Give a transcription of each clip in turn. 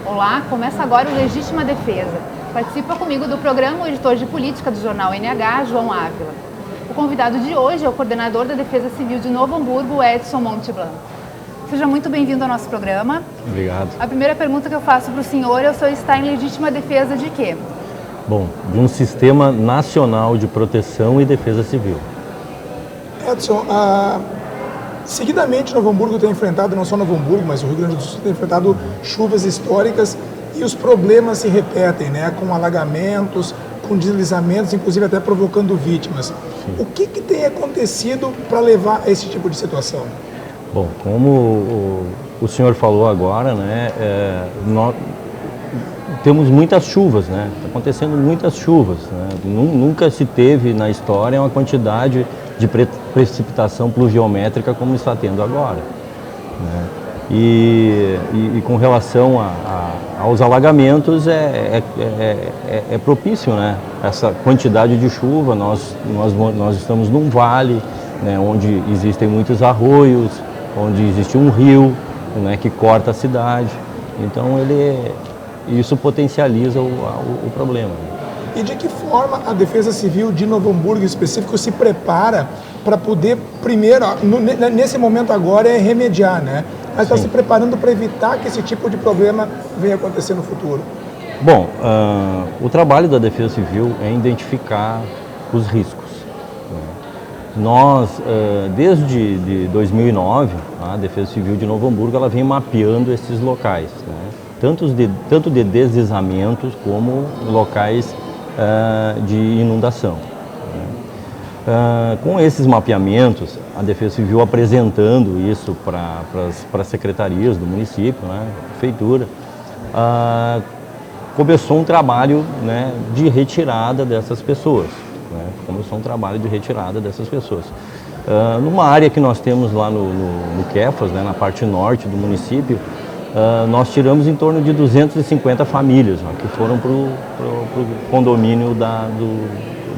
Olá, começa agora o Legítima Defesa. Participa comigo do programa o editor de política do jornal NH, João Ávila. O convidado de hoje é o coordenador da Defesa Civil de Novo Hamburgo, Edson Monteblanco. Seja muito bem-vindo ao nosso programa. Obrigado. A primeira pergunta que eu faço para o senhor é: o senhor está em legítima defesa de quê? Bom, de um sistema nacional de proteção e defesa civil. Edson, seguidamente Novo Hamburgo tem enfrentado, não só Novo Hamburgo, mas o Rio Grande do Sul tem enfrentado chuvas históricas e os problemas se repetem, né? Com alagamentos, com deslizamentos, inclusive até provocando vítimas. Sim. O que tem acontecido para levar a esse tipo de situação? Bom, como o senhor falou agora, né, nós temos muitas chuvas, né? Está acontecendo muitas chuvas, né? Nunca se teve na história uma quantidade de precipitação pluviométrica como está tendo agora, né? E com relação aos alagamentos, é propício, né? Essa quantidade de chuva. Nós estamos num vale, né, onde existem muitos arroios, onde existe um rio, né, que corta a cidade. Então isso potencializa o problema. E de que forma a Defesa Civil de Novo Hamburgo, em específico, se prepara para poder, primeiro, nesse momento agora, remediar, né? Mas está se preparando para evitar que esse tipo de problema venha acontecer no futuro? Bom, o trabalho da Defesa Civil é identificar os riscos. Nós, desde 2009, a Defesa Civil de Novo Hamburgo ela vem mapeando esses locais, né? Tanto de deslizamentos como locais de inundação. Com esses mapeamentos, a Defesa Civil apresentando isso para as secretarias do município, né, prefeitura, começou um trabalho, né, de retirada dessas pessoas. Numa área que nós temos lá no Quefas, né, na parte norte do município, nós tiramos em torno de 250 famílias, né, que foram para o condomínio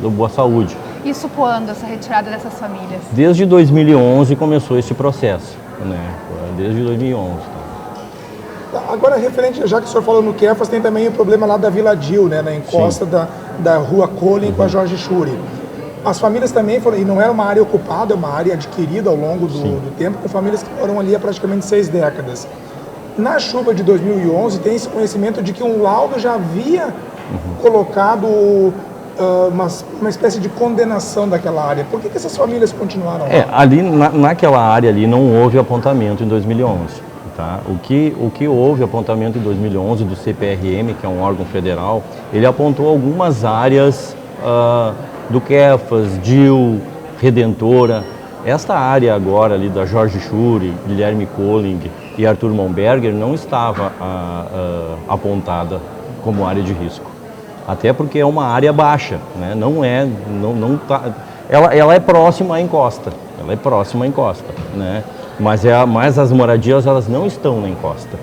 do Boa Saúde. Isso quando, essa retirada dessas famílias? Desde 2011 começou esse processo, né? Desde 2011. Agora, referente, já que o senhor falou no Quefas, tem também o problema lá da Vila Dil, né, na encosta da rua Colin com a Jorge Schuri. As famílias também foram, e não era uma área ocupada, é uma área adquirida ao longo do tempo, com famílias que moram ali há praticamente 6 décadas. Na chuva de 2011, tem esse conhecimento de que um laudo já havia colocado uma espécie de condenação daquela área. Por que essas famílias continuaram lá? Ali naquela área ali não houve apontamento em 2011. Tá? O que houve apontamento em 2011 do CPRM, que é um órgão federal, ele apontou algumas áreas do Quefas, Dil, Redentora. Esta área agora ali da Jorge Schuri, Guilherme Colling e Arthur Momberger não estava apontada como área de risco. Até porque é uma área baixa, né? Ela é próxima à encosta, né? Mas as moradias elas não estão na encosta,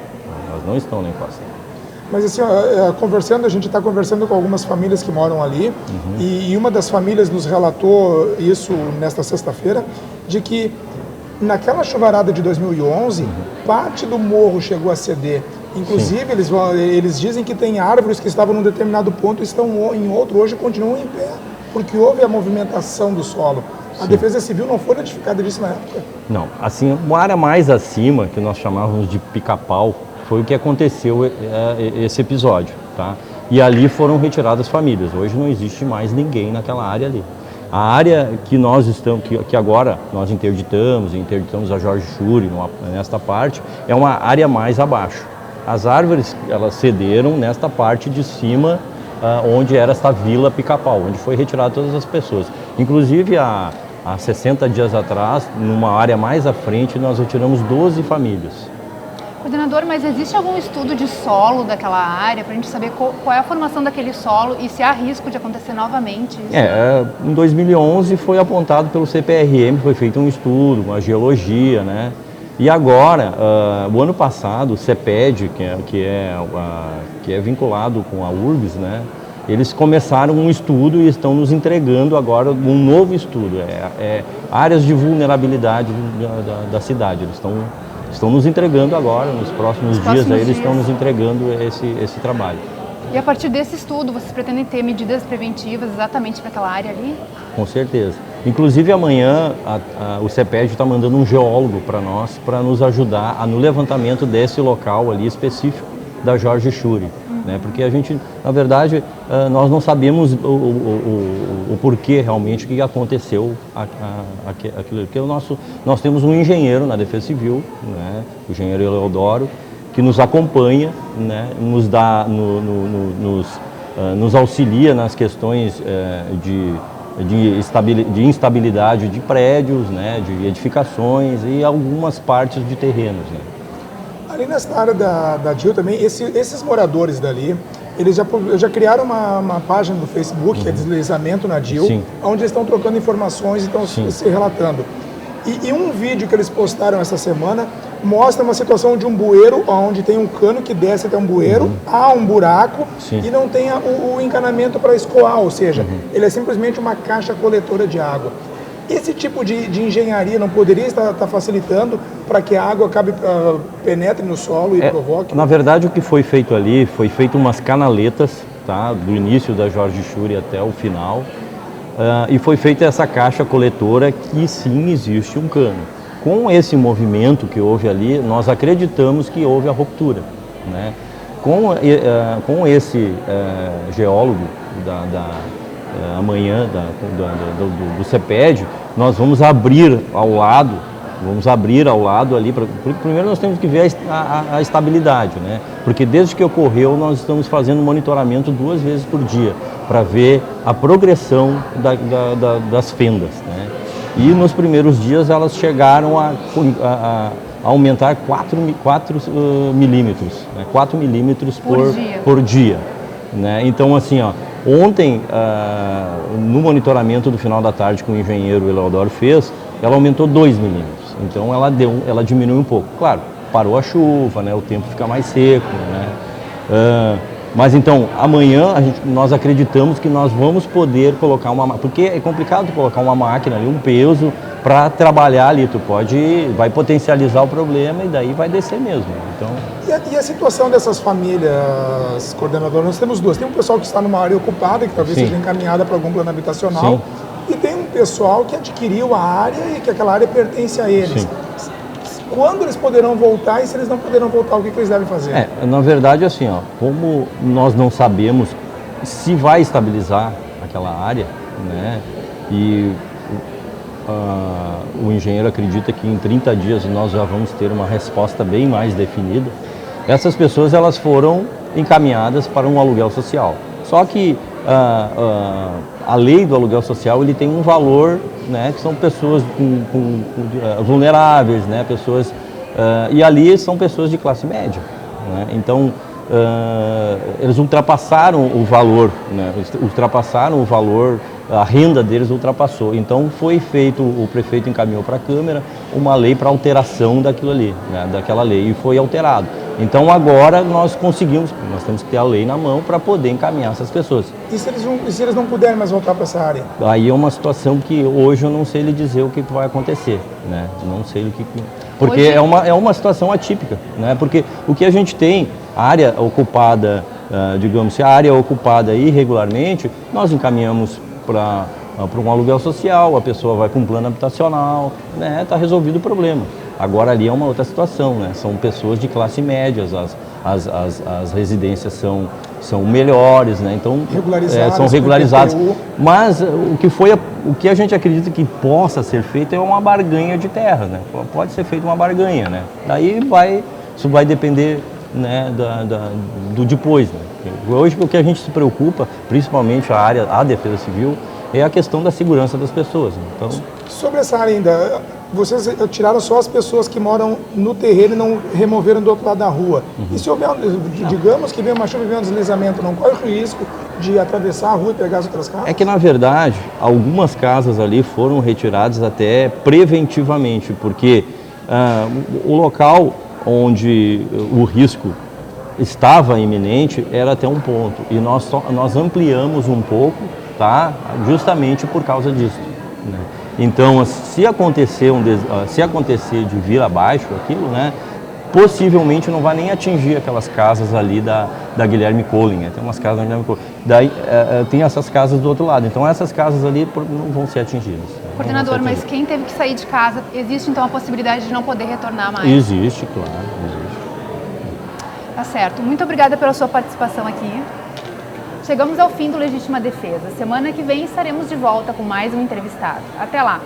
Mas assim, a gente está conversando com algumas famílias que moram ali, e uma das famílias nos relatou isso nesta sexta-feira, de que naquela chuvarada de 2011, parte do morro chegou a ceder. Inclusive, eles dizem que tem árvores que estavam num determinado ponto e estão em outro, hoje continuam em pé, porque houve a movimentação do solo. A Defesa Civil não foi notificada disso na época? Não, assim, uma área mais acima, que nós chamávamos de Pica-Pau, foi o que aconteceu esse episódio, tá? E ali foram retiradas famílias. Hoje não existe mais ninguém naquela área ali. A área que nós estamos, que agora nós interditamos a Jorge Schuri nesta parte, é uma área mais abaixo. As árvores, elas cederam nesta parte de cima, onde era esta Vila Pica-Pau, onde foi retirada todas as pessoas. Inclusive, há 60 dias atrás, numa área mais à frente, nós retiramos 12 famílias. Coordenador, mas existe algum estudo de solo daquela área para a gente saber qual é a formação daquele solo e se há risco de acontecer novamente isso? Em 2011 foi apontado pelo CPRM, foi feito um estudo, uma geologia, né? E agora, o ano passado, o CEPED, que é vinculado com a URBS, né? Eles começaram um estudo e estão nos entregando agora um novo estudo, áreas de vulnerabilidade da cidade. Eles estão nos entregando agora, nos próximos dias, aí eles estão nos entregando esse trabalho. E a partir desse estudo, vocês pretendem ter medidas preventivas exatamente para aquela área ali? Com certeza. Inclusive amanhã o CEPED está mandando um geólogo para nós, para nos ajudar no levantamento desse local ali específico da Jorge Schuri. Né? Porque a gente, na verdade, nós não sabemos o porquê realmente que aconteceu aquilo. Porque nós temos um engenheiro na Defesa Civil, né? O engenheiro Eleodoro, que nos acompanha, né? Nos auxilia nas questões de instabilidade de prédios, né? De edificações e algumas partes de terrenos. Né? Ali nessa área da DIL também, esses moradores dali, eles já criaram uma página do Facebook, que é Deslizamento na DIL, Sim. onde eles estão trocando informações e estão se relatando. E um vídeo que eles postaram essa semana mostra uma situação de um bueiro, onde tem um cano que desce até um bueiro, há um buraco Sim. e não tem o encanamento para escoar, ou seja, ele é simplesmente uma caixa coletora de água. Esse tipo de engenharia não poderia estar facilitando para que a água penetre no solo e provoque? Na verdade, o que foi feito ali, foi feito umas canaletas, tá? Do início da Jorge Schuri até o final, e foi feita essa caixa coletora que sim existe um cano. Com esse movimento que houve ali, nós acreditamos que houve a ruptura. Né? Com esse geólogo amanhã do CEPED, nós vamos abrir ao lado ali, primeiro nós temos que ver a estabilidade, né? Porque desde que ocorreu nós estamos fazendo monitoramento 2 vezes por dia, para ver a progressão das fendas, né? E nos primeiros dias elas chegaram a aumentar 4 milímetros, né? 4 milímetros por dia. Né? Então assim, ó, ontem, no monitoramento do final da tarde que o engenheiro Eleodoro fez, ela aumentou 2 milímetros. Então ela diminuiu um pouco. Claro, parou a chuva, né? O tempo fica mais seco. Né? Mas então, amanhã nós acreditamos que nós vamos poder colocar porque é complicado colocar uma máquina ali, um peso, para trabalhar ali. Vai potencializar o problema e daí vai descer mesmo. Então... E a situação dessas famílias, coordenador, nós temos duas. Tem um pessoal que está numa área ocupada, que talvez Sim. seja encaminhada para algum plano habitacional. Sim. E tem um pessoal que adquiriu a área e que aquela área pertence a eles. Sim. Quando eles poderão voltar e se eles não poderão voltar, o que eles devem fazer? Na verdade, assim, ó, como nós não sabemos se vai estabilizar aquela área, né, e o engenheiro acredita que em 30 dias nós já vamos ter uma resposta bem mais definida, essas pessoas elas foram encaminhadas para um aluguel social. Só que a lei do aluguel social ele tem um valor, né, que são pessoas vulneráveis, né, pessoas, e ali são pessoas de classe média. Né, então, eles ultrapassaram o valor, né, a renda deles ultrapassou. Então foi feito, o prefeito encaminhou para a Câmara uma lei para alteração daquilo ali, né, daquela lei, e foi alterado. Então agora nós temos que ter a lei na mão para poder encaminhar essas pessoas. E se eles não puderem mais voltar para essa área? Aí é uma situação que hoje eu não sei lhe dizer o que vai acontecer, né? Não sei o que... Porque hoje... é uma situação atípica, né? Porque o que a gente tem, a área ocupada, digamos, se a área é ocupada irregularmente, nós encaminhamos para um aluguel social, a pessoa vai com um plano habitacional, né? Está resolvido o problema. Agora ali é uma outra situação, né? São pessoas de classe média, as residências são melhores, né? Então são regularizadas. Mas o que a gente acredita que possa ser feito é uma barganha de terra, né? Pode ser feita uma barganha, né? Daí isso vai depender, né, do depois, né? Hoje o que a gente se preocupa, principalmente a Defesa Civil, é a questão da segurança das pessoas. Né? Então... Sobre essa área ainda, vocês tiraram só as pessoas que moram no terreno e não removeram do outro lado da rua. E se houver, digamos que vem uma chuva e vem um deslizamento, não corre o risco de atravessar a rua e pegar as outras casas? É que, na verdade, algumas casas ali foram retiradas até preventivamente, porque o local onde o risco estava iminente era até um ponto. E nós ampliamos um pouco, tá? Justamente por causa disso. Né? Então, se acontecer de vir abaixo aquilo, né, possivelmente não vai nem atingir aquelas casas ali da Guilherme Colin, né? Tem umas casas da Guilherme Colin. Daí tem essas casas do outro lado, então essas casas ali não vão ser atingidas. Coordenador, mas quem teve que sair de casa, existe então a possibilidade de não poder retornar mais? Existe, claro, existe. Tá certo. Muito obrigada pela sua participação aqui. Chegamos ao fim do Legítima Defesa. Semana que vem estaremos de volta com mais um entrevistado. Até lá!